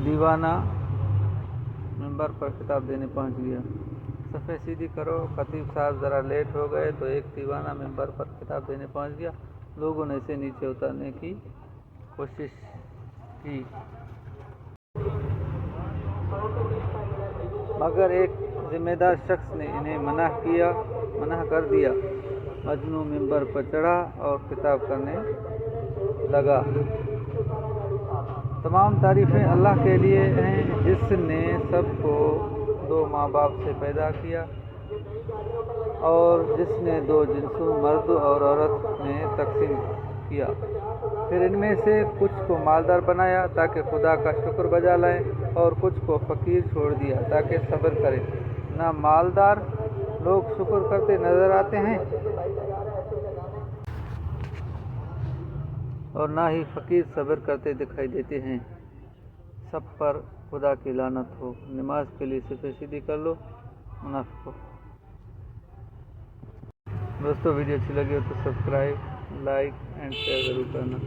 दीवाना मिंबर पर खिताब देने पहुंच गया। सफ़े सीधी करो, खतीब साहब ज़रा लेट हो गए तो एक दीवाना मिंबर पर खिताब देने पहुंच गया। लोगों ने इसे नीचे उतारने की कोशिश की, मगर एक जिम्मेदार शख्स ने इन्हें मना कर दिया। मजनू मिंबर पर चढ़ा और खिताब करने लगा। तमाम तारीफ़ें अल्लाह के लिए हैं जिसने सबको दो माँ बाप से पैदा किया और जिसने दो जिन्सों मर्द और औरत में तकसीम किया। फिर इनमें से कुछ को मालदार बनाया ताकि खुदा का शुक्र बजा लाएं और कुछ को फ़कीर छोड़ दिया ताकि सब्र करें। ना मालदार लोग शुक्र करते नज़र आते हैं और ना ही फ़कीर सब्र करते दिखाई देते हैं। सब पर खुदा की लानत हो। नमाज के लिए सफ़े सीधी कर लो मुनाफिकों। दोस्तों वीडियो अच्छी लगी हो तो सब्सक्राइब, लाइक एंड शेयर ज़रूर करना।